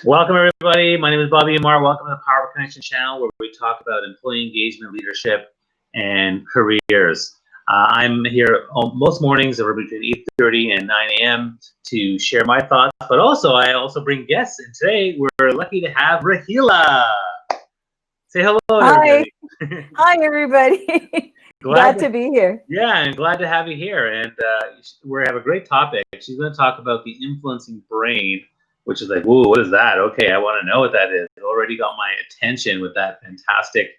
Welcome, everybody. My name is Bobby Umar. Welcome to the Power Connection channel, where we talk about employee engagement, leadership, and careers. I'm here most mornings over between 8:30 and 9 a.m. to share my thoughts, but I also bring guests. And today, we're lucky to have Raheela. Say hello, Hi. everybody. Hi, everybody. Glad to be here. Yeah, and glad to have you here. And we have a great topic. She's going to talk about the influencing brain, which is like, whoa, what is that? Okay, I want to know what that is. It already got my attention with that fantastic.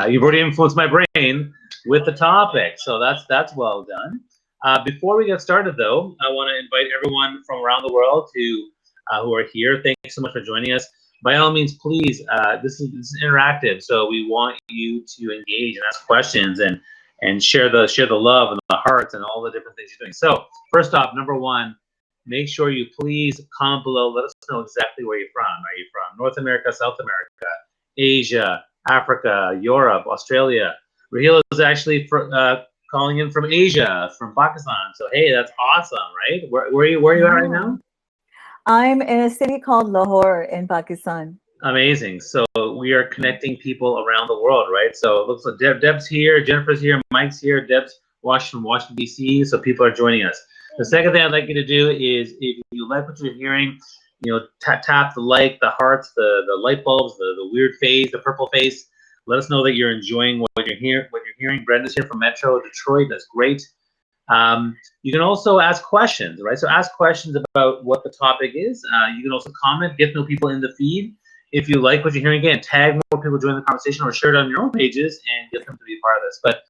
You've already influenced my brain with the topic, so that's well done. Before we get started, though, I want to invite everyone from around the world who are here. Thanks so much for joining us. By all means, please, this is interactive, so we want you to engage and ask questions and share the love and the hearts and all the different things you're doing. So first off, number one, make sure you please comment below. Let us know exactly where you're from. Are you from North America, South America, Asia, Africa, Europe, Australia? Raheela is actually calling in from Asia, from Pakistan. So hey, that's awesome, right? Where are you at right now? I'm in a city called Lahore in Pakistan. Amazing. So we are connecting people around the world, right? So it looks like Deb's here, Jennifer's here, Mike's here, Deb's from Washington, D.C., so people are joining us. The second thing I'd like you to do is, if you like what you're hearing, tap the like, the hearts, the light bulbs, the weird face, the purple face. Let us know that you're enjoying what you're hearing. Brenda's here from Metro Detroit. That's great. You can also ask questions, right? So ask questions about what the topic is. You can also comment, get to know people in the feed. If you like what you're hearing, again, tag more people join the conversation or share it on your own pages and get them to be a part of this. But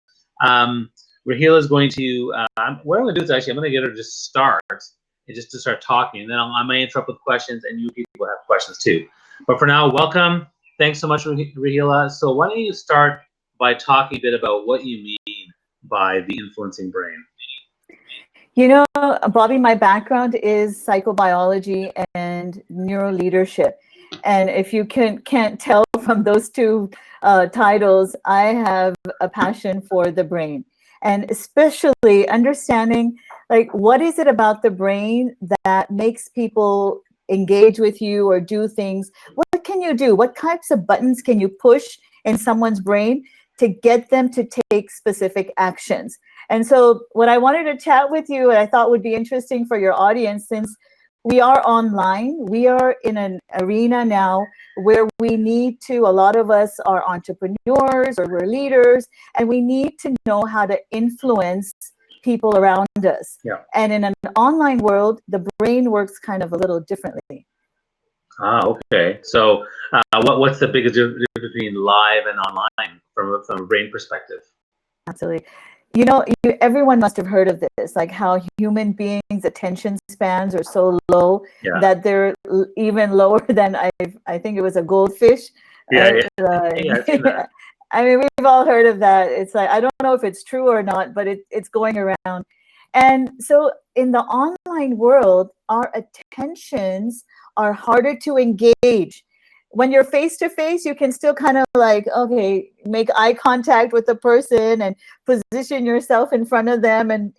Raheela is going to, what I'm going to do is I'm going to get her to just start and just to start talking. And then I may interrupt with questions, and you people have questions too. But for now, welcome. Thanks so much, Raheela. So why don't you start by talking a bit about what you mean by the influencing brain? Bobby, my background is psychobiology and neuroleadership. And if you can't tell from those two titles, I have a passion for the brain, and especially understanding, like, what is it about the brain that makes people engage with you or do things? What can you do? What types of buttons can you push in someone's brain to get them to take specific actions? And so what I wanted to chat with you, and I thought would be interesting for your audience, since we are online, we are in an arena now where we need to, a lot of us are entrepreneurs or we're leaders, and we need to know how to influence people around us. Yeah. And in an online world, the brain works kind of a little differently. Okay. So what's the biggest difference between live and online from a brain perspective? Absolutely. Everyone must have heard of this, like how human beings' attention spans are so low that they're even lower than I think it was a goldfish. Yeah, I've seen that. I mean, we've all heard of that. It's like, I don't know if it's true or not, but it's going around. And so in the online world, our attentions are harder to engage. When you're face to face, you can still kind of like, okay, make eye contact with the person and position yourself in front of them and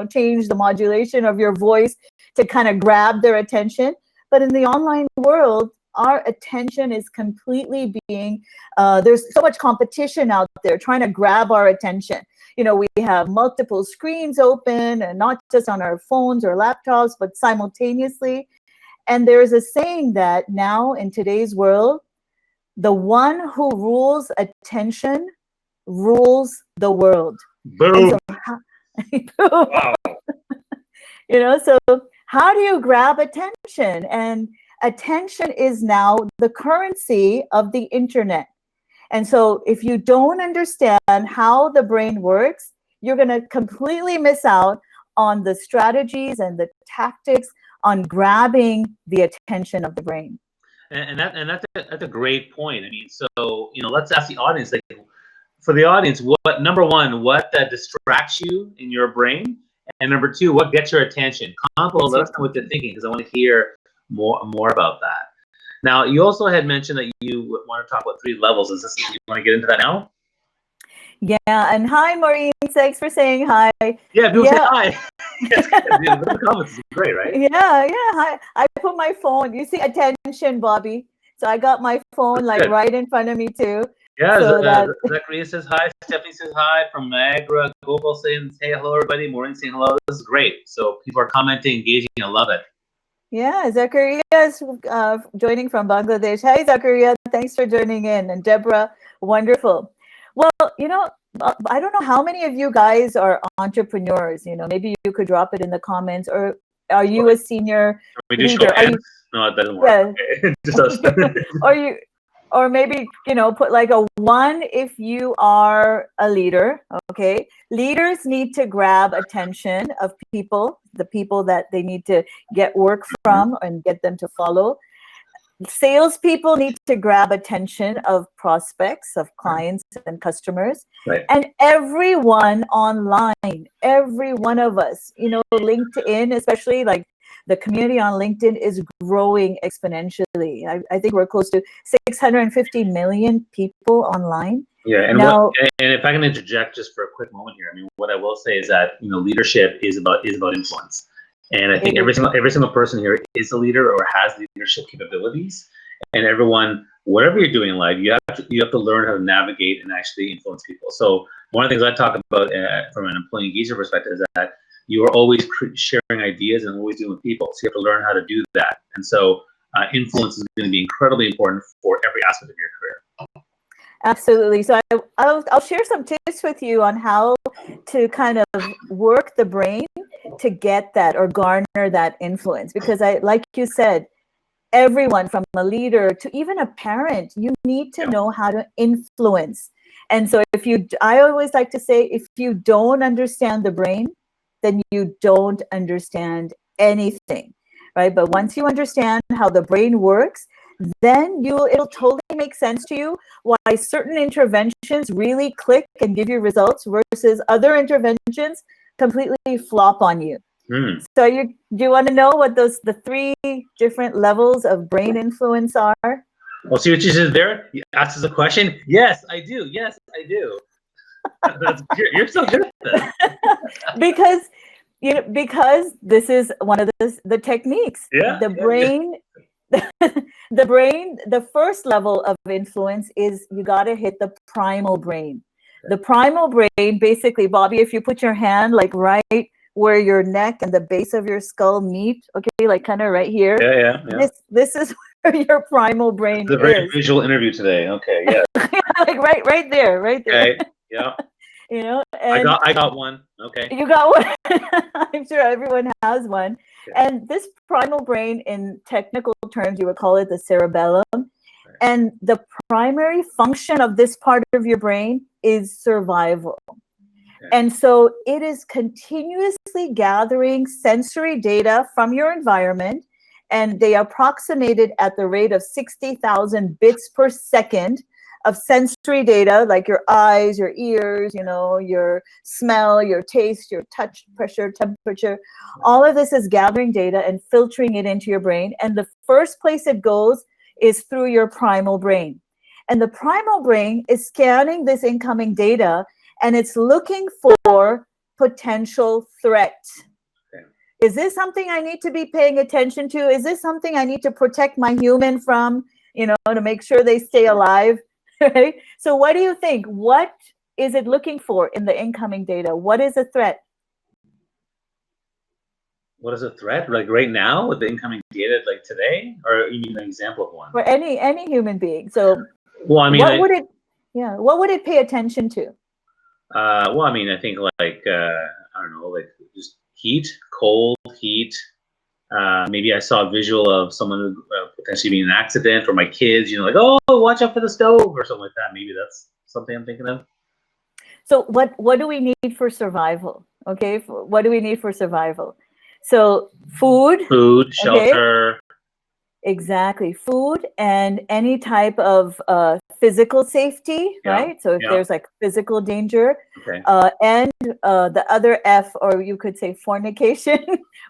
change the modulation of your voice to kind of grab their attention. But in the online world, our attention is completely being, there's so much competition out there trying to grab our attention. We have multiple screens open, and not just on our phones or laptops, but simultaneously. And there's a saying that now in today's world, the one who rules attention rules the world. Boom. Wow. So how do you grab attention? And attention is now the currency of the internet. And so if you don't understand how the brain works, you're going to completely miss out on the strategies and the tactics on grabbing the attention of the brain. And that's a great point. I mean, so let's ask the audience, like, for the audience, what number one, what distracts you in your brain, and number two, what gets your attention? Comment below, let us know what you're thinking, because I want to hear more about that. Now, you also had mentioned that you want to talk about 3 levels. You want to get into that now? Yeah, and hi, Maureen. Thanks for saying hi. Yeah, people say Yeah, hi. Yes, the comments is great, right? yeah. Hi. I put my phone. You see, attention, Bobby. So I got my phone That's like good. right in front of me too, Yeah, so that Zachariah says hi. Stephanie says hi. From Niagara, Gopal saying, hey, hello, everybody. Maureen saying hello. This is great. So people are commenting, engaging. I love it. yeah, Zachariah is joining from Bangladesh. Hi, Zachariah. Thanks for joining in, and Deborah, wonderful. Well, I don't know how many of you guys are entrepreneurs. Maybe you could drop it in the comments, or are you a senior We do show leader? Are hands. you? No, it doesn't work. Yeah. Okay. Just us. Or maybe put like a 1 if you are a leader. Okay, leaders need to grab attention of people, the people that they need to get work from and get them to follow. Salespeople need to grab attention of prospects, of clients and customers. Right. And everyone online, every one of us, LinkedIn, especially, like the community on LinkedIn is growing exponentially. I think we're close to 650 million people online. Yeah, and now, and if I can interject just for a quick moment here, I mean, what I will say is that leadership is about influence, and I think every single person here is a leader or has leadership capabilities, and everyone, whatever you're doing in life, you have to learn how to navigate and actually influence people. So one of the things I talk about from an employee engagement perspective is that you are always sharing ideas and always dealing with people, so you have to learn how to do that. And so influence is going to be incredibly important for every aspect of your career. Absolutely. So I'll share some tips with you on how to kind of work the brain to get that or garner that influence. Because like you said, everyone from a leader to even a parent, you need to know how to influence. And so I always like to say, if you don't understand the brain, then you don't understand anything, right? But once you understand how the brain works, then it'll totally make sense to you why certain interventions really click and give you results versus other interventions completely flop on you. So do you want to know what the 3 different levels of brain influence are? Well, see what you did there? You asked us a question. Yes, I do. Yes, I do. You're so good at this. because this is one of the techniques. Yeah. The brain. The first level of influence is you got to hit the primal brain. The primal brain, basically, Bobby, if you put your hand like right where your neck and the base of your skull meet, okay, like kind of right here. Yeah. This is where your primal brain is. It's a very visual interview today. Okay, yeah. Like right there. Okay, yeah. And I got one. Okay. You got one. I'm sure everyone has one. And this primal brain, in technical terms, you would call it the cerebellum. And the primary function of this part of your brain is survival. And so it is continuously gathering sensory data from your environment, and they approximated at the rate of 60,000 bits per second of sensory data, like your eyes, your ears, your smell, your taste, your touch, pressure, temperature. All of this is gathering data and filtering it into your brain. And the first place it goes is through your primal brain. And the primal brain is scanning this incoming data, and it's looking for potential threats. Is this something I need to be paying attention to? Is this something I need to protect my human from, to make sure they stay alive? Right? So what do you think? What is it looking for in the incoming data? What is a threat? What is a threat? Like right now with the incoming data, like today? Or you need an example of one? For any human being. So well, I mean, what would it pay attention to? Well, I mean, I think like I don't know, like just heat, cold, heat. Maybe I saw a visual of someone potentially being in an accident, or my kids, like, oh, watch out for the stove, or something like that. Maybe that's something I'm thinking of. So what do we need for survival? Okay, what do we need for survival? So food, shelter. Okay. Exactly, food and any type of physical safety, right? So if there's like physical danger, and the other F, or you could say fornication.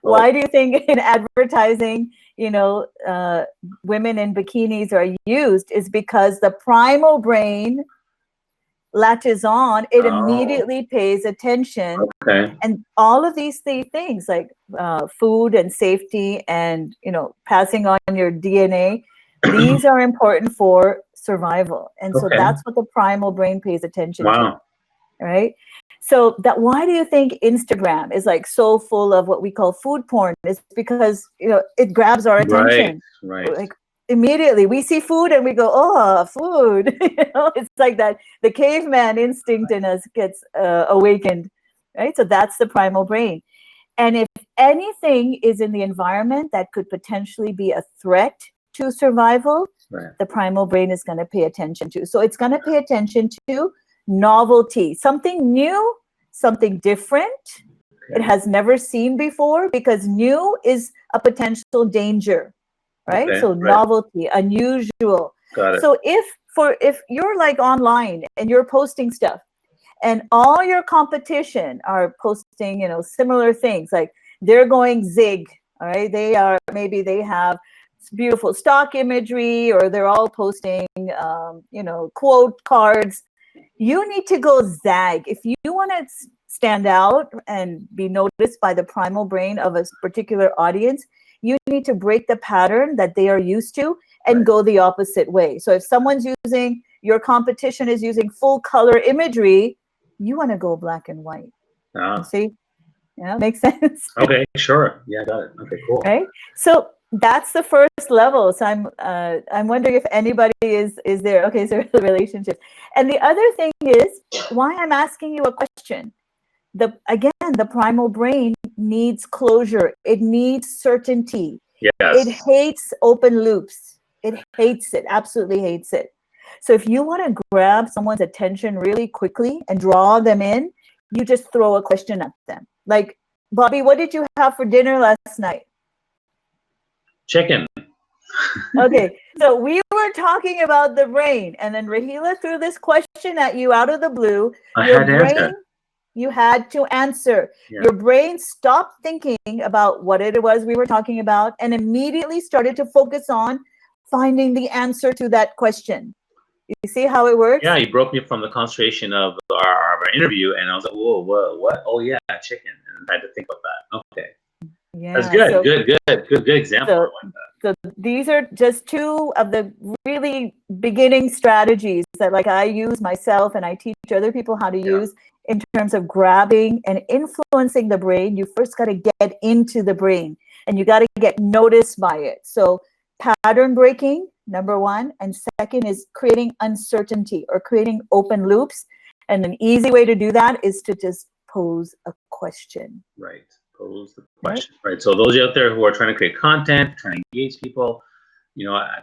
Why do you think in advertising, women in bikinis are used? Is because the primal brain latches on, it Oh. immediately pays attention. Okay. And all of these things like food and safety and, passing on your DNA, these are important for survival. And so Okay. that's what the primal brain pays attention to, Wow. right? So why do you think Instagram is like so full of what we call food porn? It's because, it grabs our attention. Right. Like immediately we see food and we go, oh, food. It's like that the caveman instinct in us gets awakened, right? So that's the primal brain. And if anything is in the environment that could potentially be a threat to survival, Right. the primal brain is going to pay attention to. So it's going to pay attention to novelty, something new, something different. It has never seen before, because new is a potential danger, right? Okay, So right. Novelty, unusual. Got it. So if you're like online and you're posting stuff and all your competition are posting, similar things, like they're going zig, all right? Maybe they have beautiful stock imagery, or they're all posting, quote cards. You need to go zag. If you want to stand out and be noticed by the primal brain of a particular audience, you need to break the pattern that they are used to and Right. go the opposite way. So if your competition is using full color imagery, you want to go black and white. Ah. See? Yeah, makes sense. Okay, sure. Yeah, got it. Okay, cool. Right? So that's the first level. So I'm wondering if anybody is there. Okay, so relationships. And the other thing is why I'm asking you a question. The primal brain needs closure. It needs certainty. Yes. It hates open loops. It hates it, absolutely hates it. So if you want to grab someone's attention really quickly and draw them in, you just throw a question at them. Like, Bobby, what did you have for dinner last night? Chicken. Okay, so we were talking about the brain, and then Raheela threw this question at you out of the blue. You had to answer. Yeah. Your brain stopped thinking about what it was we were talking about and immediately started to focus on finding the answer to that question. You see how it works? Yeah, you broke me from the concentration of our interview, and I was like, whoa, what? Oh, yeah, chicken. And I had to think about that. Okay. Yeah, that's good. so, Good example. So these are just two of the really beginning strategies that I use myself and I teach other people how to use in terms of grabbing and influencing the brain. You first got to get into the brain and you got to get noticed by it. So pattern breaking, number one, and second is creating uncertainty or creating open loops. And an easy way to do that is to just pose a question. Right. Pose the question. Right. So those out there who are trying to create content, trying to engage people,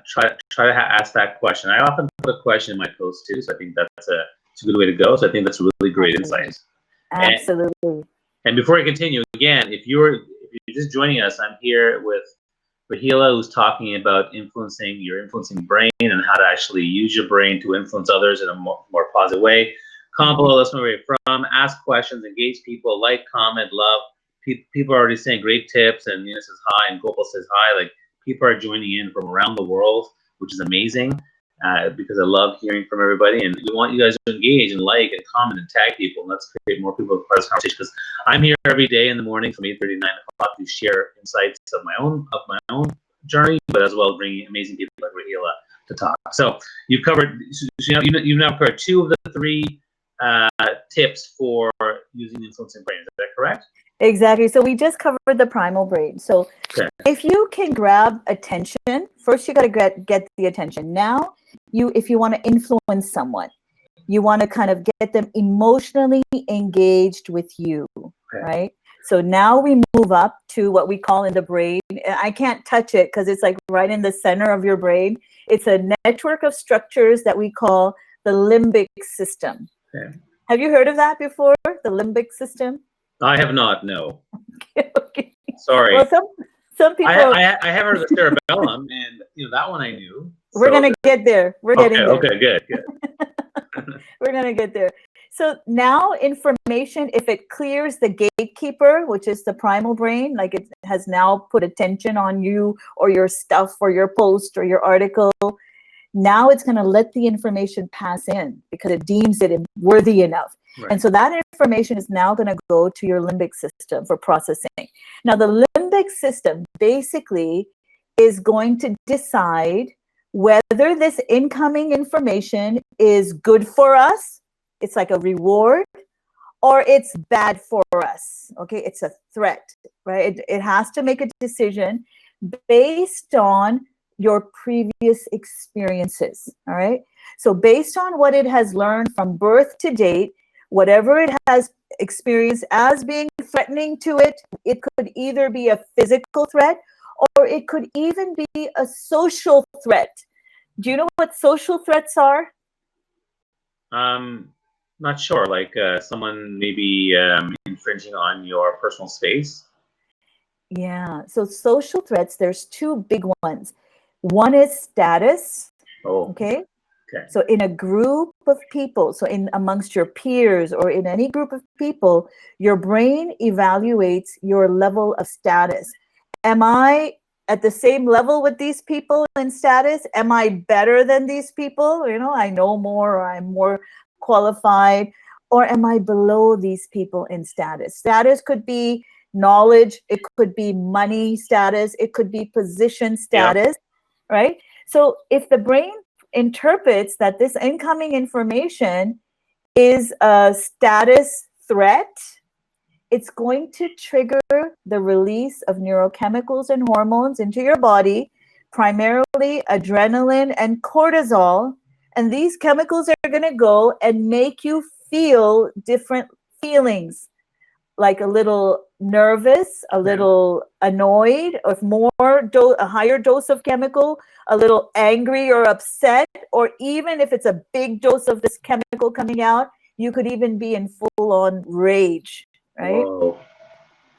try to ask that question. I often put a question in my post too, so I think that's a good way to go. So I think that's really great insight. Absolutely. And before I continue, again, if you're just joining us, I'm here with Raheela, who's talking about influencing brain and how to actually use your brain to influence others in a more positive way. Comment below, let us know where you're from. Ask questions, engage people, like, comment, love. People are already saying great tips, and Nina says hi, and Gopal says hi. Like, people are joining in from around the world, which is amazing, because I love hearing from everybody, and we want you guys to engage and like and comment and tag people, and let's create more people as part of this conversation. Because I'm here every day in the morning from 8:30 to 9 o'clock to share insights of my own journey, but as well as bringing amazing people like Raheela to talk. So you've now covered 2 of the 3 tips for using influencing brain. Is that correct? Exactly. So we just covered the primal brain. So if you can grab attention, first you got to get the attention. Now, if you want to influence someone, you want to kind of get them emotionally engaged with you, right? So now we move up to what we call in the brain. I can't touch it because it's like right in the center of your brain. It's a network of structures that we call the limbic system. Okay. Have you heard of that before? The limbic system? I have not. No. Okay. Sorry. Well, some people. I have heard of the cerebellum, and that one I knew. We're gonna get there. We're getting there. Okay, good. We're gonna get there. So now information, if it clears the gatekeeper, which is the primal brain, like it has now put attention on you or your stuff or your post or your article, Now it's going to let the information pass in because it deems it worthy enough. Right. And so that information is now going to go to your limbic system for processing. Now, the limbic system basically is going to decide whether this incoming information is good for us, it's like a reward, or it's bad for us. Okay, it's a threat, right? It has to make a decision based on your previous experiences. All right. So based on what it has learned from birth to date, whatever it has experienced as being threatening to it, it could either be a physical threat or it could even be a social threat. Do you know what social threats are? Not sure. Like someone maybe infringing on your personal space. Yeah. So social threats, there's two big ones. One is status. Oh. Okay. Okay. So in a group of people, so in amongst your peers or in any group of people, your brain evaluates your level of status. Am I at the same level with these people in status? Am I better than these people? You know, I know more, or I'm more qualified, or am I below these people in status? Status could be knowledge, it could be money status, it could be position status, right? So if the brain interprets that this incoming information is a status threat, it's going to trigger the release of neurochemicals and hormones into your body, primarily adrenaline and cortisol. And these chemicals are going to go and make you feel different feelings, like a little nervous, a little annoyed, or a higher dose of chemical, a little angry or upset, or even if it's a big dose of this chemical coming out, you could even be in full-on rage, right? Whoa.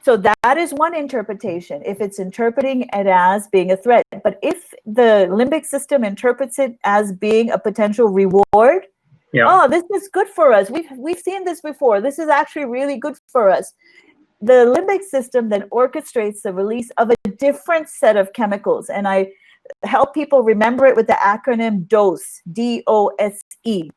So that is one interpretation, if it's interpreting it as being a threat. But if the limbic system interprets it as being a potential reward, oh, this is good for us. We've seen this before. This is actually really good for us. The limbic system then orchestrates the release of a different set of chemicals. And I help people remember it with the acronym DOSE, D-O-S-E.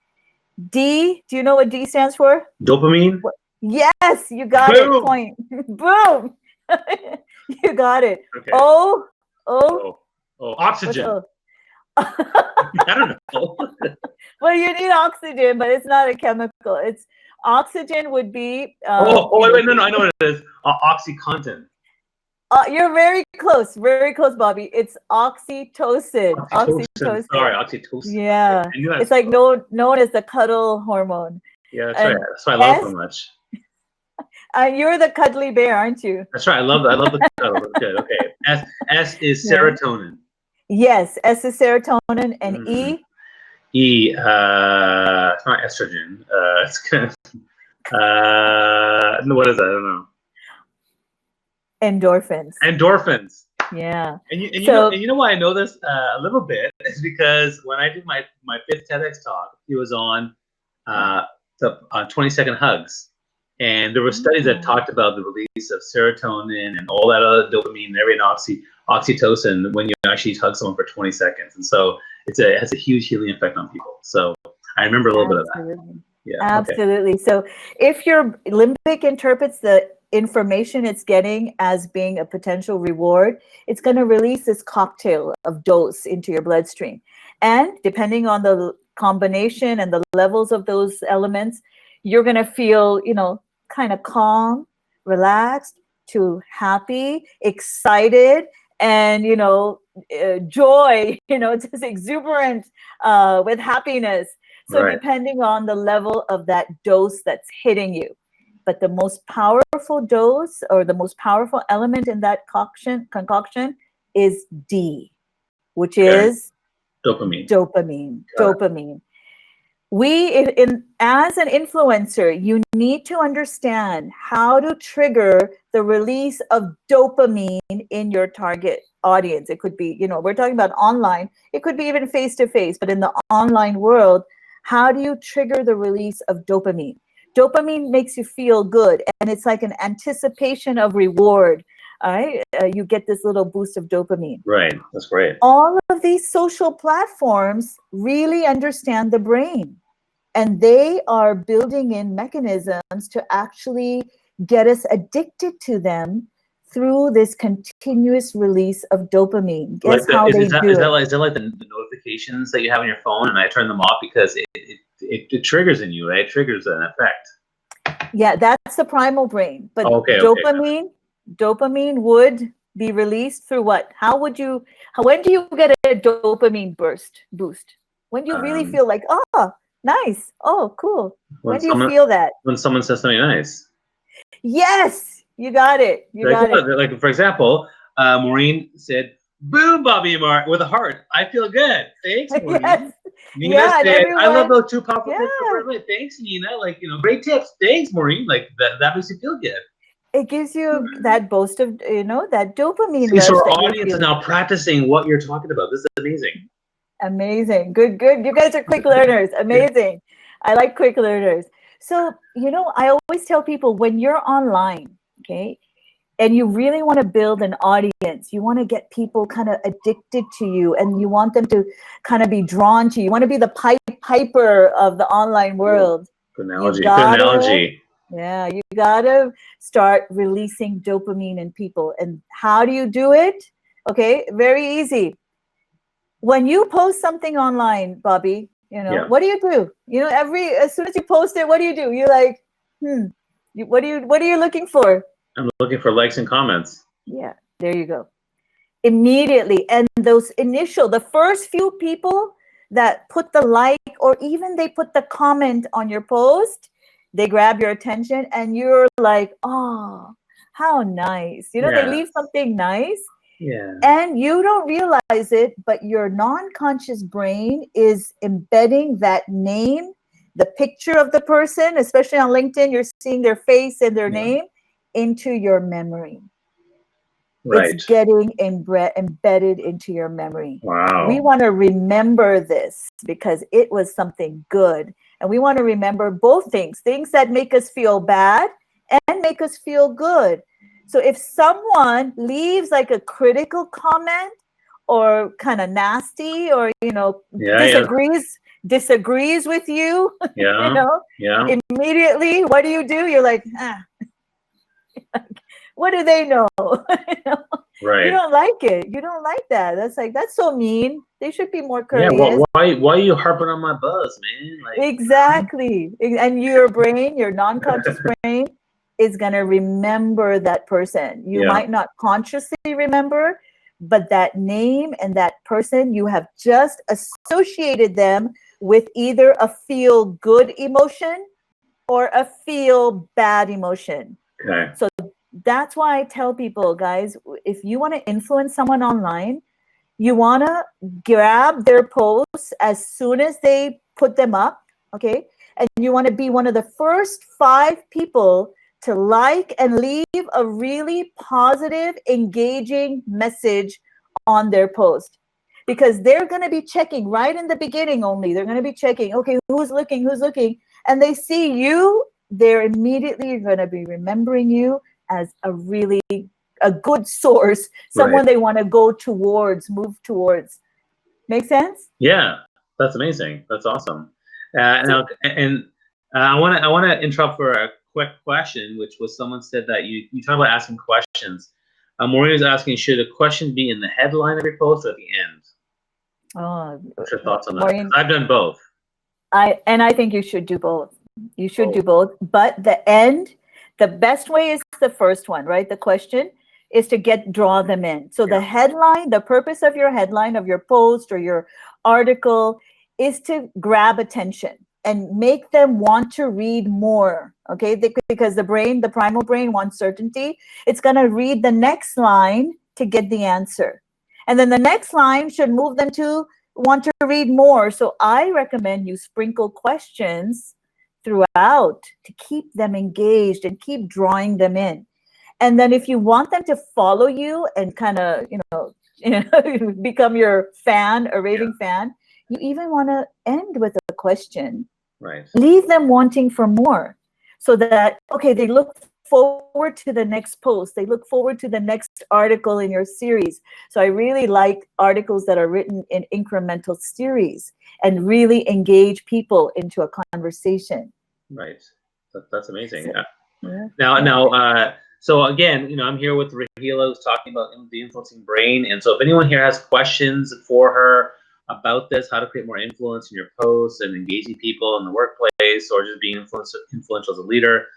D, do you know what D stands for? Dopamine? Yes, you got Boom. it. Point. Boom. You got it. Okay. Oxygen. I don't know. Well, you need oxygen, but it's not a chemical. It's oxygen would be. Wait, no, I know what it is. OxyContin. You're very close, Bobby. It's oxytocin. Oxytocin. Sorry, oxytocin. Yeah, it's like known as the cuddle hormone. Yeah, that's right. That's why I love it so much. You're the cuddly bear, aren't you? That's right. I love the cuddle. That's good. Okay. S is serotonin. Yes, S is serotonin, and E. E, it's not estrogen. It's kind of, what is that? I don't know. Endorphins. Endorphins. Yeah. And you know why I know this a little bit is because when I did my 5th TEDx talk, it was on 20-second hugs, and there were studies that talked about the release of serotonin and all that other dopamine and every oxytocin when you actually hug someone for 20 seconds, and so it has a huge healing effect on people. So I remember a little bit of that. Yeah. Absolutely. Okay. So if your limbic interprets the information it's getting as being a potential reward, it's going to release this cocktail of dose into your bloodstream. And depending on the combination and the levels of those elements, you're going to feel, kind of calm, relaxed, to happy, excited, and, joy, just exuberant with happiness. So depending on the level of that dose that's hitting you. But the most powerful dose or the most powerful element in that concoction is D, which is dopamine. Dopamine. As an influencer, you need to understand how to trigger the release of dopamine in your target audience. It could be, we're talking about online. It could be even face-to-face, but in the online world, how do you trigger the release of dopamine? Dopamine makes you feel good, and it's like an anticipation of reward. All right, you get this little boost of dopamine. Right. That's great. All of these social platforms really understand the brain, and they are building in mechanisms to actually get us addicted to them through this continuous release of dopamine. Guess how they do it? Is that like the notifications that you have on your phone, and I turn them off because it triggers in you, right? It triggers an effect. Yeah, that's the primal brain. But Okay. dopamine would be released through what? When do you get a dopamine boost? When do you really feel like, oh, nice. Oh, cool. When do you feel that? When someone says something nice. Yes, you got it. Like, for example, Maureen said, "Boom, Bobby Umar," with a heart. I feel good. Thanks, Maureen. Yes. Nina said, "I love those two powerful tips Yeah. for Thanks, Nina. Like, great tips. Thanks, Maureen. Like that makes you feel good." It gives you that boost of, that dopamine. See, so our audience is now practicing what you're talking about. This is amazing. Amazing. Good. You guys are quick learners. Amazing. I like quick learners. So, I always tell people when you're online, okay, and you really want to build an audience, you want to get people kind of addicted to you, and you want them to kind of be drawn to you. You want to be the piper of the online world. Good analogy. Yeah, you gotta start releasing dopamine in people. And how do you do it? Okay, very easy. When you post something online, Bobby, what do? As soon as you post it, what do? You're like, what are you looking for? I'm looking for likes and comments. Yeah, there you go. Immediately. And the first few people that put the like, or even they put the comment on your post, they grab your attention, and you're like, oh, how nice. They leave something nice. Yeah. And you don't realize it, but your non-conscious brain is embedding that name, the picture of the person, especially on LinkedIn, you're seeing their face and their name, into your memory. Right. It's getting embedded into your memory. Wow. We want to remember this because it was something good. And we want to remember both things that make us feel bad and make us feel good. So if someone leaves like a critical comment or kind of nasty, or, disagrees with you, immediately, what do? You're like, what do they know? Right. You don't like it. You don't like that. That's so mean. They should be more courteous. Yeah, why are you harping on my buzz, man? Exactly. And your brain, your non-conscious brain, is going to remember that person. You might not consciously remember, but that name and that person, you have just associated them with either a feel good emotion or a feel bad emotion. Okay. So that's why I tell people, guys, if you want to influence someone online, you want to grab their posts as soon as they put them up, okay? And you want to be one of the first 5 people to like and leave a really positive, engaging message on their post. Because they're going to be checking right in the beginning only. They're going to be checking, okay, who's looking? And they see you, they're immediately going to be remembering you as a good source, someone they want to move towards. Make sense? Yeah, that's amazing. That's awesome. I want to interrupt for a quick question, which was someone said that you talk about asking questions. Maureen is asking, should a question be in the headline of your post or at the end? Oh, what's your thoughts on that? Maureen, I've done both. I think you should do both. You should do both. But the end, the best way is the first one, right? The question is to draw them in. So the headline, the purpose of your headline of your post or your article is to grab attention and make them want to read more, okay? Because the primal brain wants certainty. It's going to read the next line to get the answer. And then the next line should move them to want to read more. So I recommend you sprinkle questions throughout to keep them engaged and keep drawing them in. And then if you want them to follow you and kind of, become your fan, a raving fan, you even want to end with a question. Right. Leave them wanting for more so that, okay, they look forward to the next post. They look forward to the next article in your series. So I really like articles that are written in incremental series and really engage people into a conversation. Right. That's amazing. So, yeah. Now, so again, I'm here with Raheela, who's talking about the influencing brain. And so if anyone here has questions for her about this, how to create more influence in your posts and engaging people in the workplace, or just being influential as a leader,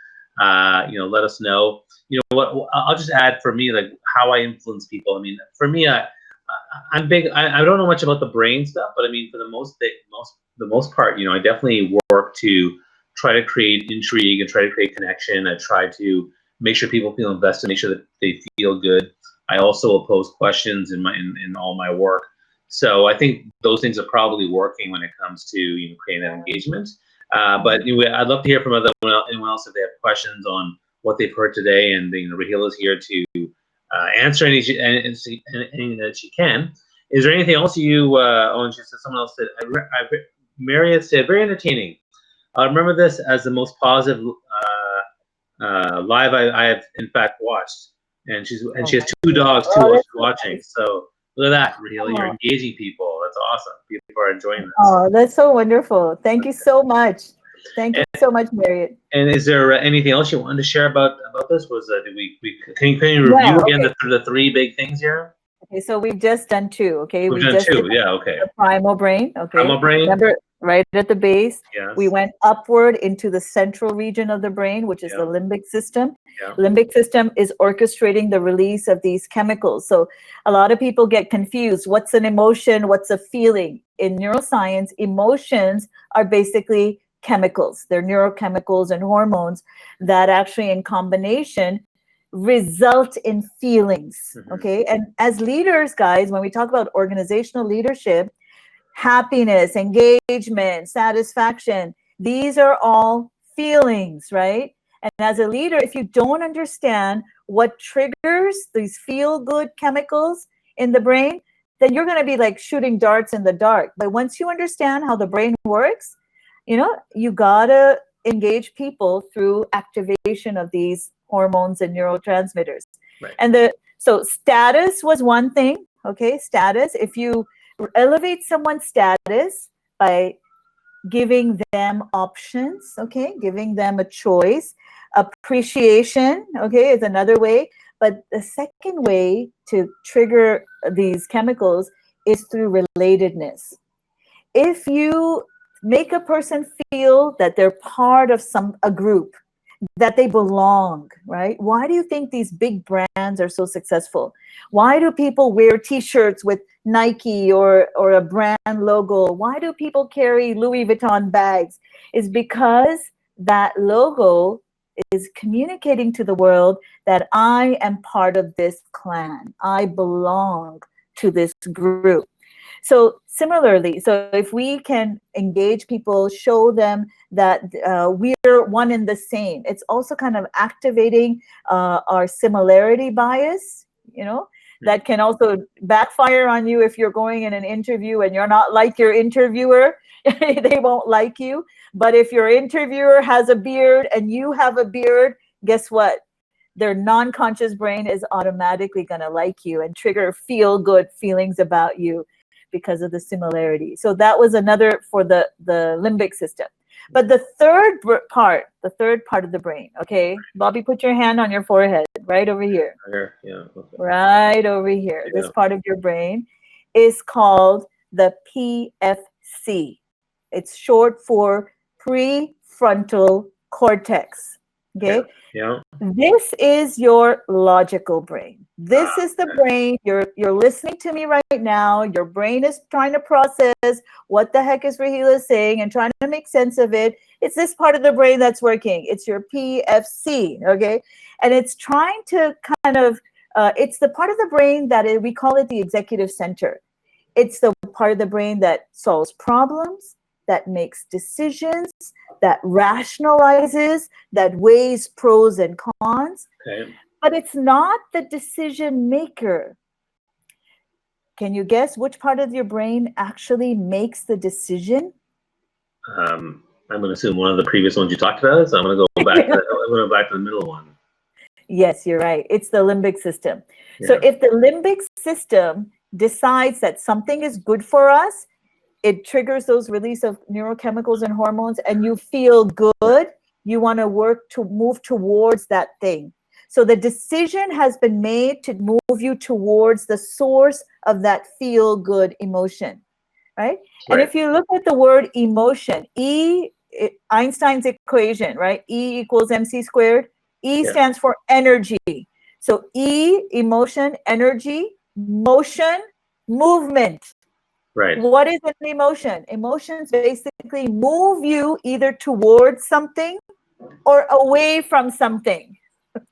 let us know. What I'll just add for me, like how I influence people. I mean, for me, I'm big. I don't know much about the brain stuff, but I mean, for the most part, I definitely work to try to create intrigue and try to create connection. I try to make sure people feel invested, make sure that they feel good. I also will pose questions in all my work. So I think those things are probably working when it comes to creating that engagement. But anyway, I'd love to hear from anyone else if they have questions on what they've heard today. And Raheela's here to answer any that she can. Is there anything else someone else said? Marriott said, very entertaining. I remember this as the most positive live I have in fact watched. And she has 2 dogs too while she's watching. Nice. So look at that, Raheela. You're engaging people. That's awesome. People are enjoying this. Oh, that's so wonderful. Thank you so much. Thank you so much, Marriott. And is there anything else you wanted to share about this? Can you review again the 3 big things here? Okay, so we've just done 2. Okay, we've done 2. Yeah. Okay. The primal brain. Okay. Primal brain. Remember, right at the base. Yes. We went upward into the central region of the brain, which is the limbic system. Yeah. Limbic system is orchestrating the release of these chemicals. So a lot of people get confused. What's an emotion? What's a feeling? In neuroscience, emotions are basically chemicals. They're neurochemicals and hormones that actually in combination result in feelings. Mm-hmm. Okay. And as leaders, guys, when we talk about organizational leadership, happiness, engagement, satisfaction, these are all feelings, right? And as a leader, if you don't understand what triggers these feel-good chemicals in the brain, then you're going to be like shooting darts in the dark. But once you understand how the brain works, you got to engage people through activation of these hormones and neurotransmitters. Right. And so status was one thing. Okay. Status. If you elevate someone's status by giving them options, okay, giving them a choice. Appreciation, okay, is another way. But the second way to trigger these chemicals is through relatedness. If you make a person feel that they're part of a group, that they belong, right? Why do you think these big brands are so successful? Why do people wear T-shirts with Nike or a brand logo? Why do people carry Louis Vuitton bags? It's because that logo is communicating to the world that I am part of this clan. I belong to this group. So similarly, so if we can engage people, show them that we're one and the same, it's also kind of activating our similarity bias, that can also backfire on you if you're going in an interview and you're not like your interviewer. They won't like you. But if your interviewer has a beard and you have a beard, guess what? Their non-conscious brain is automatically going to like you and trigger feel-good feelings about you because of the similarity. So that was another for the limbic system. But the third part of the brain, okay? Bobby, put your hand on your forehead, right over here. Yeah. Okay. Right over here. Yeah. This part of your brain is called the PFC. It's short for prefrontal cortex. Okay. Yeah. This is your logical brain. This is the brain. You're listening to me right now. Your brain is trying to process what the heck is Raheela saying and trying to make sense of it. It's this part of the brain that's working. It's your PFC. Okay. And it's trying to kind of, it's the part of the brain that we call it the executive center. It's the part of the brain that solves problems, that makes decisions, that rationalizes, that weighs pros and cons. Okay. But it's not the decision maker. Can you guess which part of your brain actually makes the decision? I'm going to assume one of the previous ones you talked about. So I'm going to go back. I'm going to go back to the middle one. Yes, you're right. It's the limbic system. So Yeah. if the limbic system decides that something is good for us, it triggers those release of neurochemicals and hormones, and you feel good. You want to work to move towards that thing. So the decision has been made to move you towards the source of that feel good emotion, right? And Right. if you look at the word emotion, Einstein's equation, right? E equals mc squared. E Yeah. stands for energy. So E, emotion, energy, motion, movement. Right. What is an emotion? Emotions basically move you either towards something or away from something.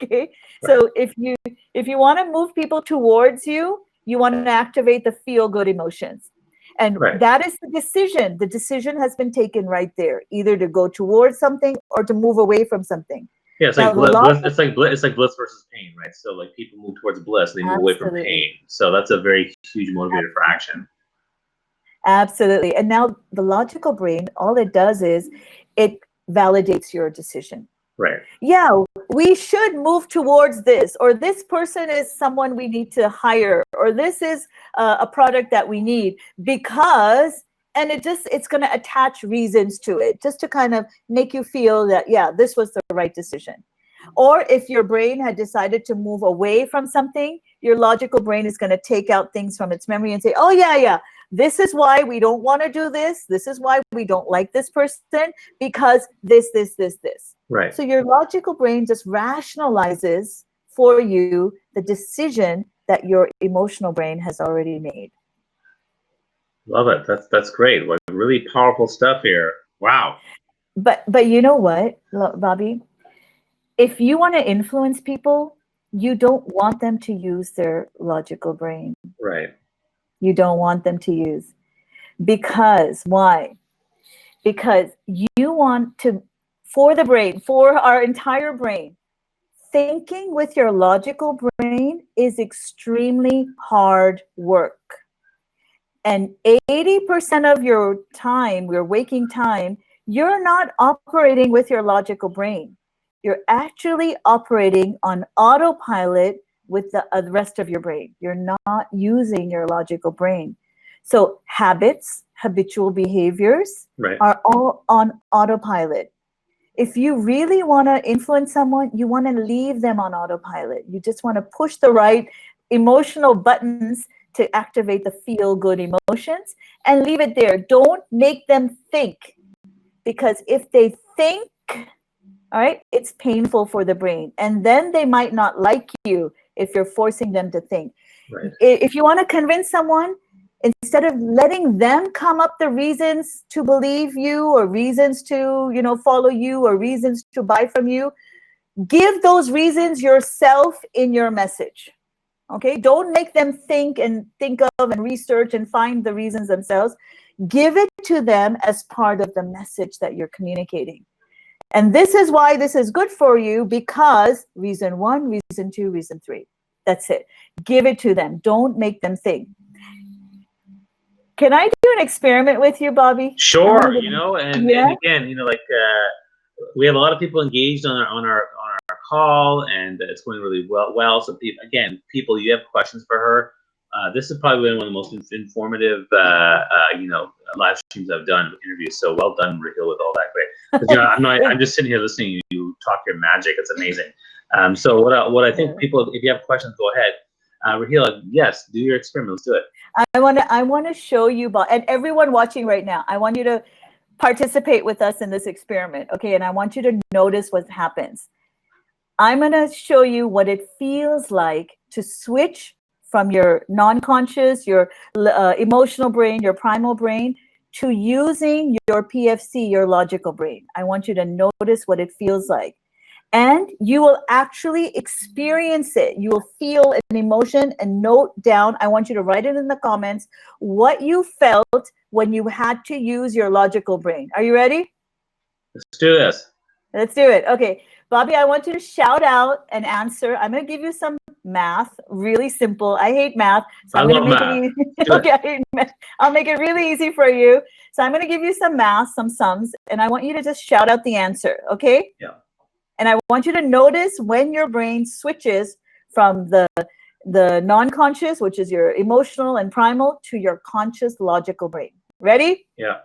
Okay. Right. So if you want to move people towards you, you want to activate the feel good emotions. And Right. that is the decision. The decision has been taken right there, either to go towards something or to move away from something. Yeah, it's Now like the bliss. logic, It's like bliss versus pain, right? So like people move towards bliss, they move away from absolutely. pain. So that's a very huge motivator for action. Absolutely. And now the logical brain, all it does is it validates your decision. Right. Yeah, we should move towards this, or this person is someone we need to hire, or this is a product that we need because, and it's going to attach reasons to it just to kind of make you feel that, yeah, this was the right decision. Or if your brain had decided to move away from something, your logical brain is going to take out things from its memory and say, oh, yeah, this is why we don't want to do this. This is why we don't like this person, because this. Right. So your logical brain just rationalizes for you the decision that your emotional brain has already made. Love it. That's great. Like really powerful stuff here. Wow. But you know what, Bobby? If you want to influence people, you don't want them to use their logical brain. Right. You don't want them to use. Because why? Because you want to, for the brain, for our entire brain, thinking with your logical brain is extremely hard work. And 80% of your time, your waking time, you're not operating with your logical brain. You're actually operating on autopilot with the rest of your brain. You're not using your logical brain. So habits, habitual behaviors Right. are all on autopilot. If you really want to influence someone, you want to leave them on autopilot. You just want to push the right emotional buttons to activate the feel good emotions and leave it there. Don't make them think, because if they think, all right, it's painful for the brain. And then they might not like you if you're forcing them to think. Right. If you want to convince someone, instead of letting them come up the reasons to believe you, or reasons to, follow you, or reasons to buy from you, give those reasons yourself in your message. Okay, don't make them think and think of and research and find the reasons themselves. Give it to them as part of the message that you're communicating. And this is why this is good for you, because reason 1, reason 2, reason 3. That's it. Give it to them. Don't make them think. Can I do an experiment with you, Bobby? Sure. And again, like we have a lot of people engaged on our call, and it's going really well. So people, you have questions for her. This is probably one of the most informative, live streams I've done, interviews. So well done, Raheela, with all that. Great. I'm just sitting here listening to you talk your magic. It's amazing. So what I think people, if you have questions, go ahead. Raheela, yes, do your experiment. Let's do it. I want to show you, and everyone watching right now, I want you to participate with us in this experiment, okay? And I want you to notice what happens. I'm going to show you what it feels like to switch from your non-conscious, your emotional brain, your primal brain, to using your PFC, your logical brain. I want you to notice what it feels like. And you will actually experience it. You will feel an emotion and note down. I want you to write it in the comments what you felt when you had to use your logical brain. Are you ready? Let's do this. Let's do it. Okay. Bobby, I want you to shout out an answer. I'm going to give you some math, really simple. I hate math, so I'm going to make it easy. Okay, I hate math. I'll make it really easy for you. So I'm going to give you some math, some sums, and I want you to just shout out the answer, okay? Yeah. And I want you to notice when your brain switches from the non-conscious, which is your emotional and primal, to your conscious logical brain. Ready? Yeah.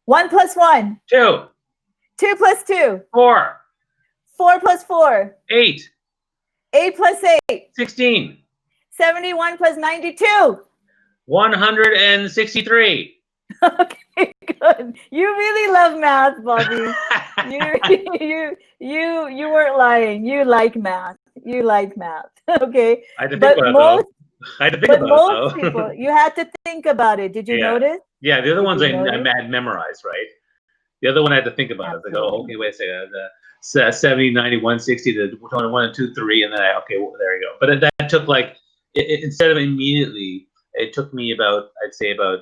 1 plus 1. 2. 2 plus 2. 4. 4 plus 4. 8. 8 plus 8. 16. 71 plus 92. 163. Okay, good. You really love math, Bobby. You weren't lying. You like math. You like math. Okay. I had to think about it, though. I had to think about most it, though. people, you had to think about it. Did you notice? Yeah, the other ones I notice? had memorized, right? The other one I had to think about it. Like, oh, okay, wait a second. The 70, 90, 160, the 21 and 2, 3, and then okay, well, there you go. But that took like, instead of immediately, it took me about, I'd say about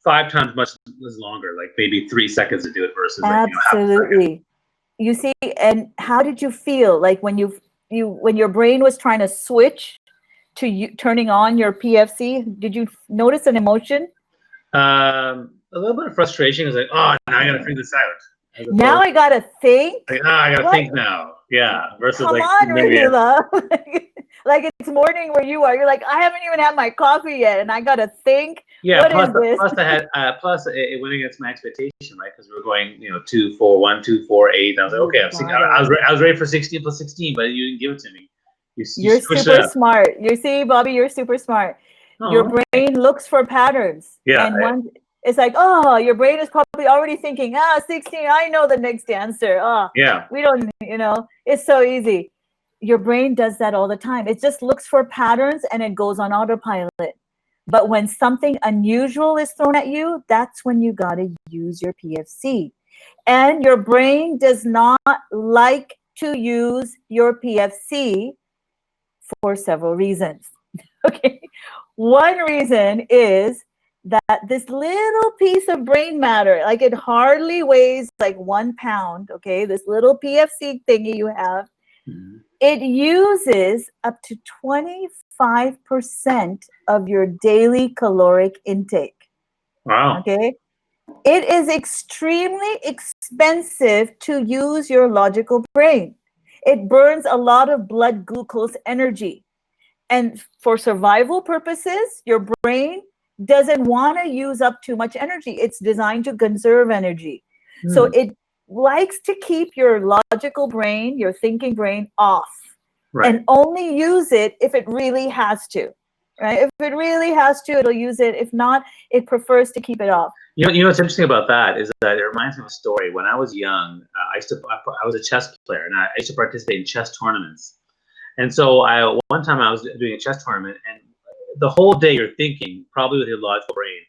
5 times much longer, like maybe 3 seconds to do it versus absolutely. You see, and how did you feel like when when your brain was trying to switch to you turning on your PFC? Did you notice an emotion? A little bit of frustration. Is like, oh, now I gotta figure this out. Now I gotta think. Like, I gotta think now. Yeah. Versus come like, on, Raheela. Like it's morning where you are. You're like, I haven't even had my coffee yet, and I gotta think. Yeah. What is this? Plus, I had it went against my expectation, right? Because we were going, 2, 4, 1, 2, 4, 8. I was like, okay, I was ready for 16 plus 16, but you didn't give it to me. You're super smart. You see, Bobby, you're super smart. Your brain looks for patterns. Yeah. And it's like, oh, your brain is probably already thinking, 16, I know the next answer. Oh, yeah. We don't, it's so easy. Your brain does that all the time. It just looks for patterns and it goes on autopilot. But when something unusual is thrown at you, that's when you got to use your PFC. And your brain does not like to use your PFC for several reasons. Okay. One reason is that this little piece of brain matter, like it hardly weighs like 1 pound. Okay. This little PFC thingy you have, it uses up to 25% of your daily caloric intake. Wow. Okay. It is extremely expensive to use your logical brain. It burns a lot of blood glucose energy. And for survival purposes, your brain doesn't want to use up too much energy. It's designed to conserve energy. So it likes to keep your logical brain, your thinking brain off, and only use it if it really has to. Right? If it really has to, it'll use it. If not, it prefers to keep it off. You know what's interesting about that is that it reminds me of a story. When I was young, I was a chess player, and I used to participate in chess tournaments. And so one time I was doing a chess tournament, and the whole day you're thinking, probably with your logical brain.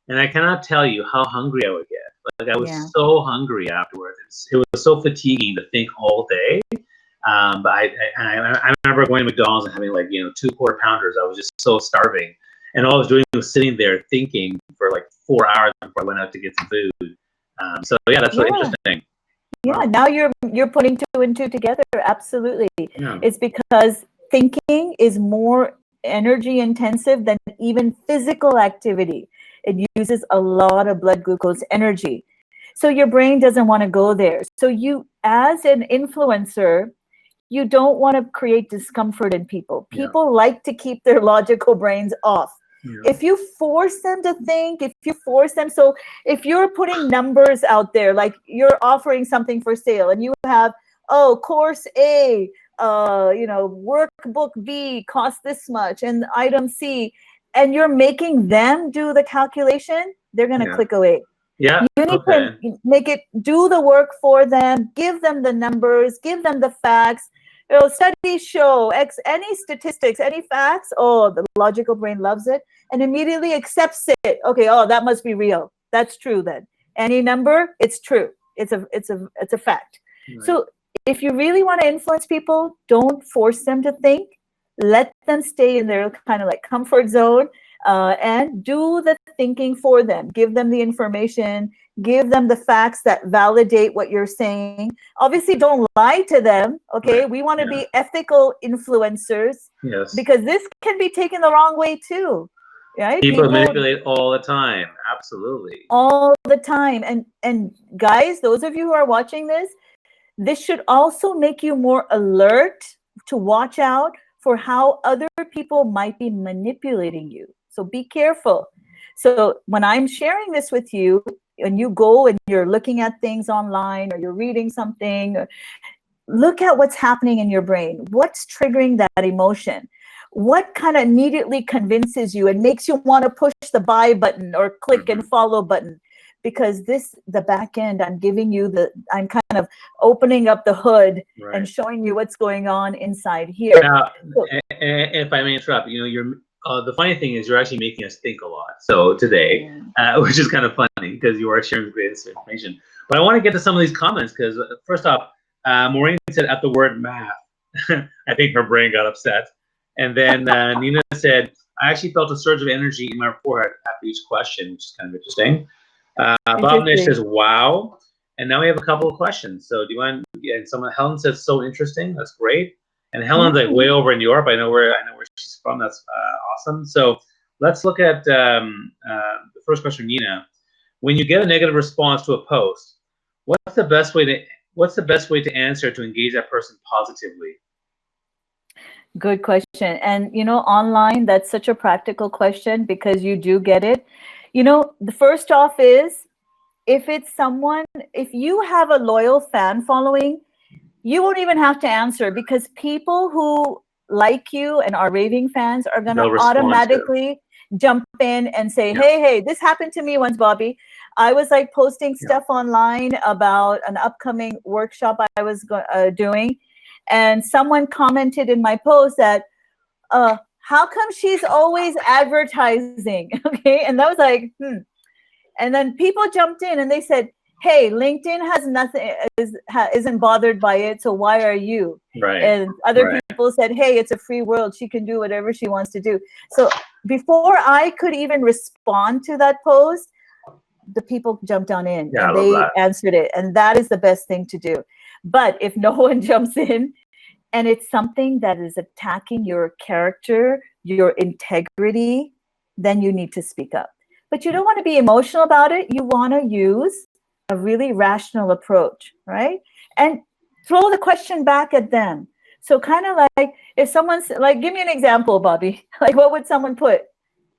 And I cannot tell you how hungry I would get. Like I was so hungry afterwards. It was so fatiguing to think all day. But I remember going to McDonald's and having 2 quarter-pounders. I was just so starving. And all I was doing was sitting there thinking for 4 hours before I went out to get some food. So that's really interesting. Yeah, wow. Now you're putting 2 and 2 together. Absolutely. Yeah. It's because thinking is more energy intensive than even physical activity. It uses a lot of blood glucose energy. So your brain doesn't want to go there. So you, as an influencer, you don't want to create discomfort in people. People like to keep their logical brains off. Yeah. If you force them to think, so if you're putting numbers out there, like you're offering something for sale and you have, course A, workbook B costs this much and item C, and you're making them do the calculation, they're going to click away. Yeah. You need to make it do the work for them, give them the numbers, give them the facts. Studies show any statistics, any facts. The logical brain loves it and immediately accepts it. Okay, that must be real. That's true then. Any number, it's true. It's a fact. Right. So if you really want to influence people, don't force them to think. Let them stay in their kind of comfort zone and do the thinking for them. Give them the information. Give them the facts that validate what you're saying. Obviously, don't lie to them, okay? Right. We want to be ethical influencers because this can be taken the wrong way too, right? People manipulate all the time, absolutely. All the time. And guys, those of you who are watching this, This should also make you more alert to watch out for how other people might be manipulating you. So be careful. So when I'm sharing this with you, and you go and you're looking at things online or you're reading something, look at what's happening in your brain. What's triggering that emotion? What kind of immediately convinces you and makes you want to push the buy button or click and follow button? Because the back end, I'm kind of opening up the hood and showing you what's going on inside here. Now, if I may interrupt, you're the funny thing is you're actually making us think a lot. So today, which is kind of funny because you are sharing great information. But I want to get to some of these comments because first off, Maureen said at the word math, I think her brain got upset. And then Nina said, I actually felt a surge of energy in my forehead after each question, which is kind of interesting. Bob Nish says, wow. And now we have a couple of questions. So do you want, and Helen says, so interesting. That's great. And Helen's like way over in Europe. I know where she's from. That's awesome. So let's look at the first question, Nina. When you get a negative response to a post, what's the best way to answer to engage that person positively? Good question. And online, that's such a practical question because you do get it. The first off is if you have a loyal fan following, you won't even have to answer because people who like you and are raving fans are going to automatically jump in and say, hey, this happened to me once, Bobby. I was like posting stuff online about an upcoming workshop I was doing. And someone commented in my post that, how come she's always advertising? Okay. And that was like, And then people jumped in and they said, hey, LinkedIn has nothing, isn't bothered by it. So why are you? Right. And other people said, hey, it's a free world. She can do whatever she wants to do. So before I could even respond to that post, the people jumped on in and they answered it. And that is the best thing to do. But if no one jumps in and it's something that is attacking your character, your integrity, then you need to speak up. But you don't want to be emotional about it. You want to use a really rational approach, right? And throw the question back at them. So kind of like if someone's like, give me an example, Bobby. Like what would someone put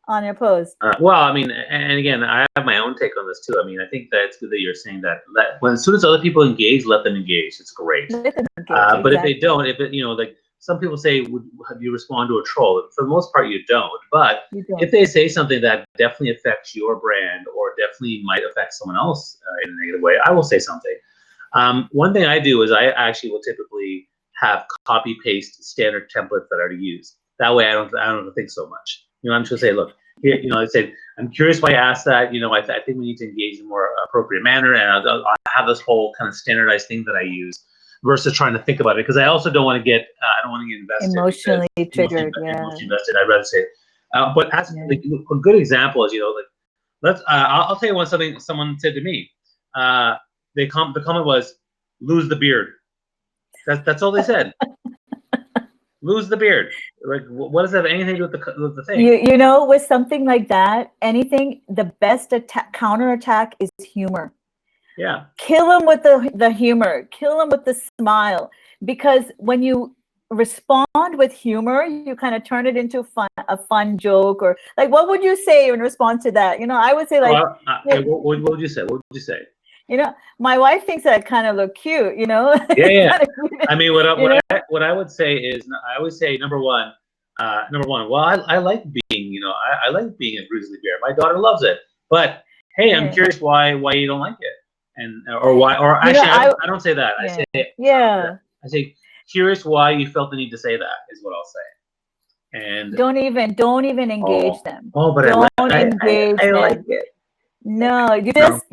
on your post? Well, I mean, and again, I have my own take on this too. I mean, I think that it's good that you're saying that as soon as other people engage, let them engage. It's great. Let them engage, but if they don't, like some people say, have you respond to a troll? For the most part, you don't. But if they say something that definitely affects your brand or definitely might affect someone else in a negative way, I will say something. One thing I do is I actually will typically have copy paste standard templates that I already use. That way, I don't have to think so much. I'm just gonna say, look, here, I said, I'm curious why you asked that. I think we need to engage in a more appropriate manner, and I'll have this whole kind of standardized thing that I use versus trying to think about it because I also don't want to get invested, emotionally triggered. Emotionally invested. I'd rather say, but as like, a good example is I'll tell you something someone said to me. The comment was lose the beard. That's all they said. Lose the beard. Like, what does that have anything to do with the thing? With something like that, the best counterattack is humor. Yeah. Kill them with the humor. Kill them with the smile. Because when you respond with humor, you kind of turn it into a fun joke or like, what would you say in response to that? I would say like, what would you say? What would you say? My wife thinks that I kind of look cute, Yeah. I mean, what I would say is, I always say number one. Well, I like being, I like being a grizzly bear. My daughter loves it. But hey, I'm curious why you don't like it, or why, or actually, I don't say that. I say curious why you felt the need to say that is what I'll say. And don't even engage them. Oh, but don't engage them. I like it. No, you just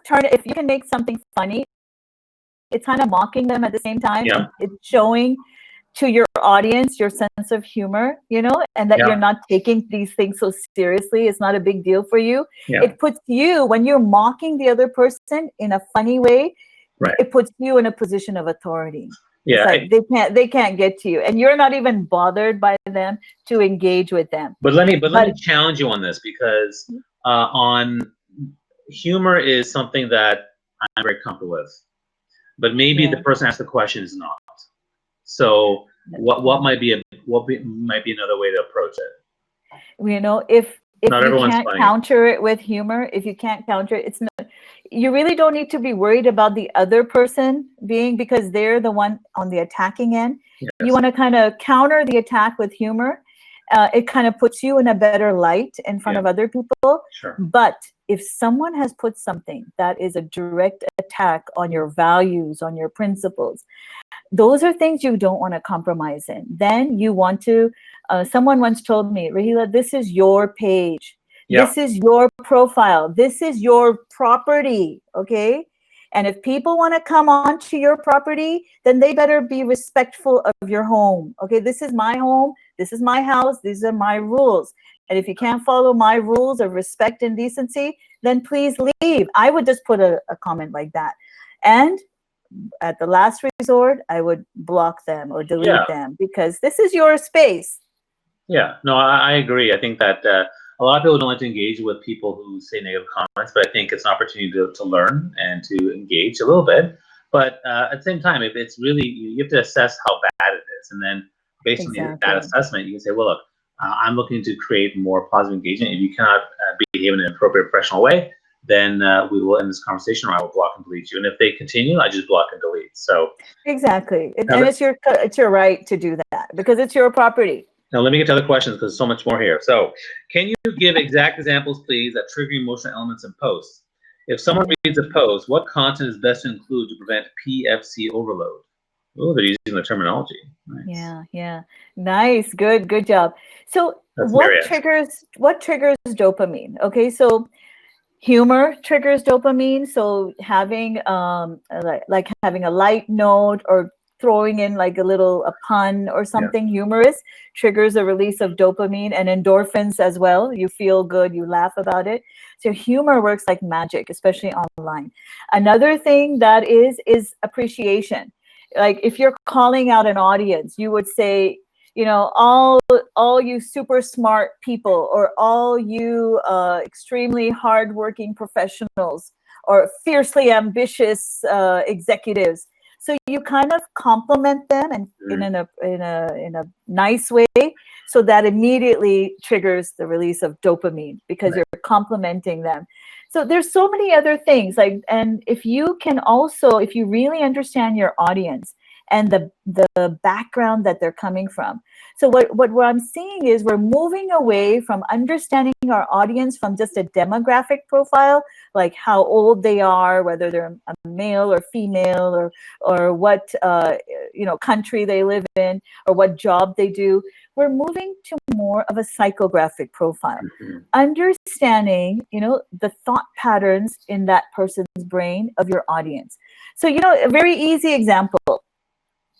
turn it. If you can make something funny, it's kind of mocking them at the same time. Yeah. It's showing to your audience your sense of humor, and that you're not taking these things so seriously. It's not a big deal for you. Yeah. It puts you, when you're mocking the other person in a funny way, it puts you in a position of authority. Yeah, it's like they can't get to you, and you're not even bothered by them to engage with them. But let me challenge you on this because on humor is something that I'm very comfortable with. but maybe the person asked the question is not. So what might be another way to approach it? You know, if Not you everyone's can't funny. counter it with humor, if you can't counter it, it's not, you really don't need to be worried about the other person being, because they're the one on the attacking end. Yes. You want to kind of counter the attack with humor. It kind of puts you in a better light in front of other people. Sure. But if someone has put something that is a direct attack on your values, on your principles, those are things you don't want to compromise in. Then you want to, someone once told me, Raheela, this is your page. Yeah. This is your profile. This is your property. Okay. And if people want to come onto your property, then they better be respectful of your home. Okay. This is my home. This is my house. These are my rules. And if you can't follow my rules of respect and decency, then please leave. I would just put a comment like that. And at the last resort, I would block them or delete them, because this is your space. Yeah, no, I agree. I think that a lot of people don't like to engage with people who say negative comments, but I think it's an opportunity to learn and to engage a little bit. But at the same time, if it's really, you have to assess how bad it is. And then based on that assessment, you can say, well, look, I'm looking to create more positive engagement. If you cannot behave in an appropriate professional way, then we will end this conversation, or I will block and delete you. And if they continue, I just block and delete. So exactly, and it's your right to do that, because it's your property. Now let me get to other questions, because there's so much more here. So can you give exact examples, please, that trigger emotional elements in posts? If someone reads a post, what content is best to include to prevent PFC overload? Oh, they're using the terminology. Nice. Yeah. Nice. Good job. So what triggers dopamine? Okay, so humor triggers dopamine. So having like having a light note, or throwing in like a pun or something humorous, triggers a release of dopamine and endorphins as well. You feel good, you laugh about it. So humor works like magic, especially online. Another thing that is appreciation. Like if you're calling out an audience, you would say, you know, all you super smart people, or all you extremely hardworking professionals, or fiercely ambitious executives. So you kind of compliment them, and in a nice way, so that immediately triggers the release of dopamine, because you're complimenting them. So there's so many other things, like, and if you really understand your audience and the background that they're coming from. So what I'm seeing is we're moving away from understanding our audience from just a demographic profile, like how old they are, whether they're a male or female, or what country they live in, or what job they do. We're moving to more of a psychographic profile, understanding, the thought patterns in that person's brain of your audience. So, a very easy example.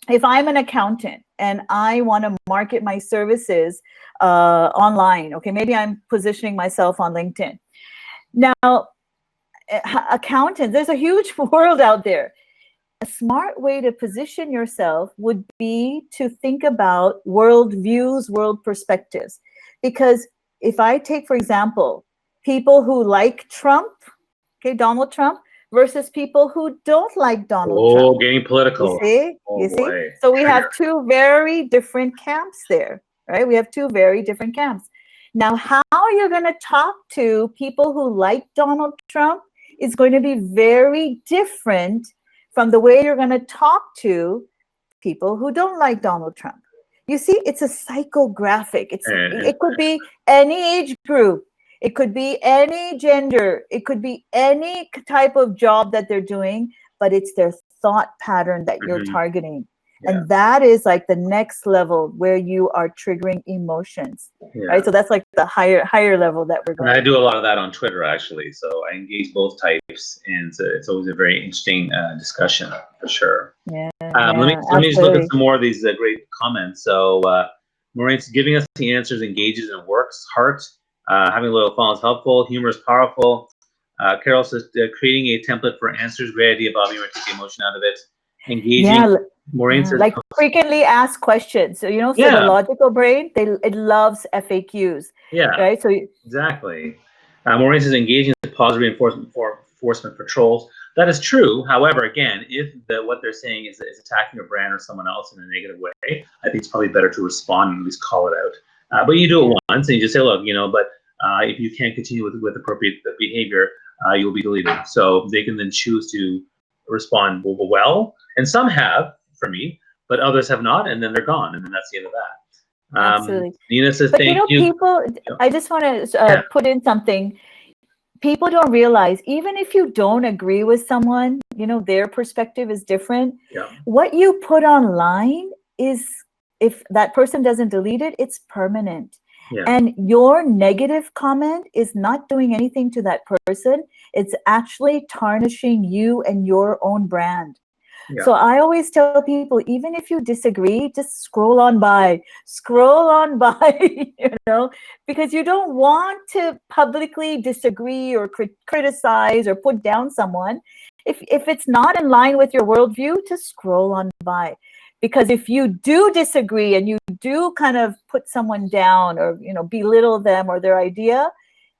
If I'm an accountant and I want to market my services online, okay, maybe I'm positioning myself on LinkedIn. Now, accountants, there's a huge world out there. A smart way to position yourself would be to think about world views, world perspectives. Because if I take, for example, people who like Trump, okay, Donald Trump, versus people who don't like Donald Trump. Oh, getting political. You see? So we have two very different camps there, right? We have two very different camps. Now, how you're going to talk to people who like Donald Trump is going to be very different from the way you're going to talk to people who don't like Donald Trump. You see, it's a psychographic. It could be any age group. It could be any gender. It could be any type of job that they're doing, but it's their thought pattern that you're targeting. And that is like the next level where you are triggering emotions, right? So that's like the higher level that we're going. And I do a lot of that on Twitter, actually. So I engage both types, and it's always a very interesting discussion for sure. Let me just look at some more of these great comments. So Maureen's giving us the answers, engages and works. Heart, having a little fun is helpful. Humor is powerful. Carol says creating a template for answers. Great idea, Bobby. We're taking emotion out of it. Engaging. Maureen says, like frequently asked questions. So so the logical brain, it loves FAQs. Right. So exactly. Maureen says engaging the positive reinforcement patrols. That is true. However, again, if what they're saying is attacking your brand or someone else in a negative way, I think it's probably better to respond and at least call it out. But you do it once and you just say, look, but if you can't continue with appropriate behavior, you'll be deleted. So they can then choose to respond well. And some have, for me, but others have not, and then they're gone. And then that's the end of that. Absolutely. Nina says, but thank you. People, I just want to put in something. People don't realize, even if you don't agree with someone, their perspective is different. Yeah. What you put online is, if that person doesn't delete it, it's permanent. Yeah. And your negative comment is not doing anything to that person. It's actually tarnishing you and your own brand. Yeah. So I always tell people, even if you disagree, just scroll on by, because you don't want to publicly disagree or criticize or put down someone. If it's not in line with your worldview, just scroll on by. Because if you do disagree and you do kind of put someone down or, belittle them or their idea,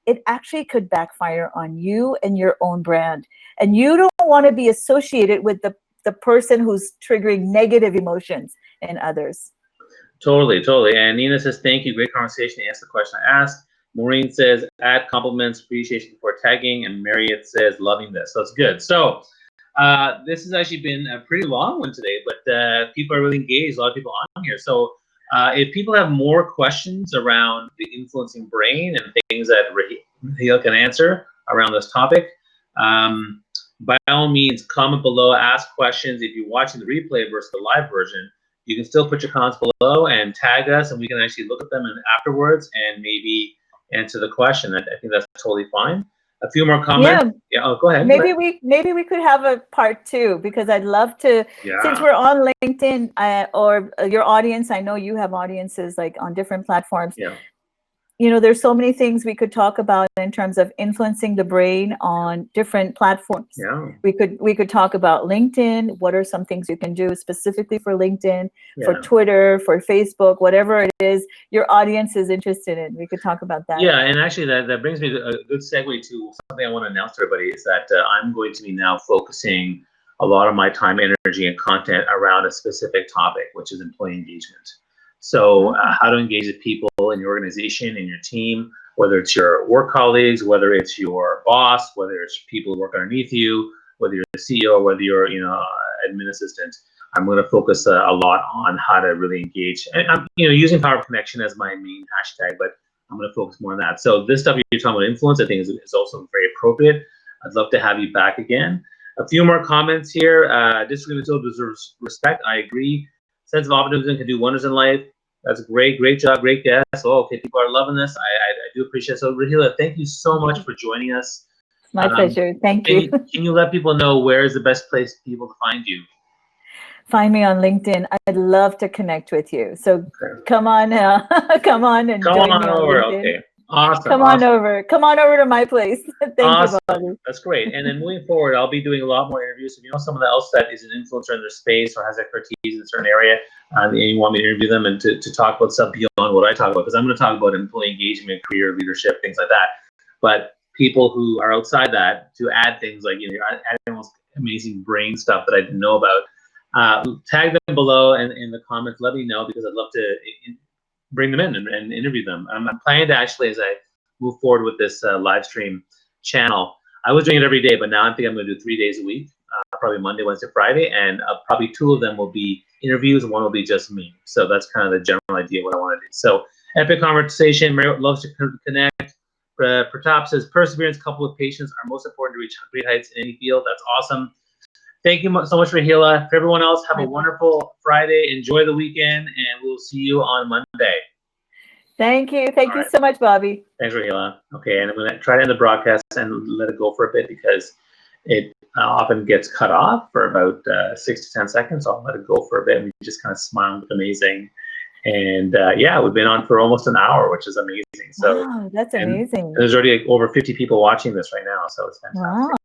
it actually could backfire on you and your own brand. And you don't want to be associated with the person who's triggering negative emotions in others. Totally. And Nina says, thank you. Great conversation. Answer the question I asked. Maureen says, add compliments, appreciation before tagging. And Marriott says, loving this. So it's good. So this has actually been a pretty long one today, but people are really engaged. A lot of people on here. So if people have more questions around the influencing brain and things that Raheela can answer around this topic, by all means, comment below, ask questions. If you're watching the replay versus the live version, you can still put your comments below and tag us, and we can actually look at them afterwards and maybe answer the question. I think that's totally fine. A few more comments. Yeah. Go ahead. Maybe we could have a part 2, because I'd love to. Yeah. Since we're on LinkedIn or your audience, I know you have audiences like on different platforms. Yeah. There's so many things we could talk about in terms of influencing the brain on different platforms. Yeah. We could talk about LinkedIn. What are some things you can do specifically for LinkedIn, for Twitter, for Facebook, whatever it is your audience is interested in. We could talk about that. Yeah, and actually that brings me to a good segue to something I want to announce to everybody is that I'm going to be now focusing a lot of my time, energy, and content around a specific topic, which is employee engagement. So how to engage with people in your organization, in your team, whether it's your work colleagues, whether it's your boss, whether it's people who work underneath you, whether you're the CEO, whether you're admin assistant. I'm going to focus a lot on how to really engage. And I'm using Power of Connection as my main hashtag, but I'm going to focus more on that. So this stuff you're talking about influence, I think is also very appropriate. I'd love to have you back again. A few more comments here. Disagreement still deserves respect. I agree. Sense of optimism can do wonders in life. That's great. Great job. Great guest. Oh, okay. People are loving this. I do appreciate it. So, Raheela, thank you so much for joining us. My pleasure. Thank you. Can you let people know where is the best place for people to find you? Find me on LinkedIn. I'd love to connect with you. So come on, come on and join me on LinkedIn. Okay. Awesome. Come on over. Come on over to my place. Thank you, Bobby. That's great. And then moving forward, I'll be doing a lot more interviews. If you know someone else that is an influencer in their space or has expertise in a certain area, and you want me to interview them and to talk about stuff beyond what I talk about, because I'm going to talk about employee engagement, career leadership, things like that. But people who are outside that, to add things like, you're adding almost amazing brain stuff that I didn't know about, tag them below and in the comments. Let me know, because I'd love to bring them in and interview them. I'm planning to actually, as I move forward with this live stream channel, I was doing it every day, but now I think I'm going to do 3 days a week, probably Monday, Wednesday, Friday, and probably 2 of them will be interviews and 1 will be just me. So that's kind of the general idea of what I want to do. So epic conversation. Marriott loves to connect. Pratap says, perseverance coupled with patience are most important to reach great heights in any field. That's awesome. Thank you so much, Raheela. For everyone else, have a wonderful Friday. Enjoy the weekend, and we'll see you on Monday. Thank you. Thank you so much, Bobby. Thanks, Raheela. Okay, and I'm going to try to end the broadcast and let it go for a bit, because it often gets cut off for about 6 to 10 seconds. So I'll let it go for a bit, and we just kind of smile and look amazing. And yeah, we've been on for almost an hour, which is amazing. So wow, that's amazing. There's already over 50 people watching this right now, so it's fantastic. Wow.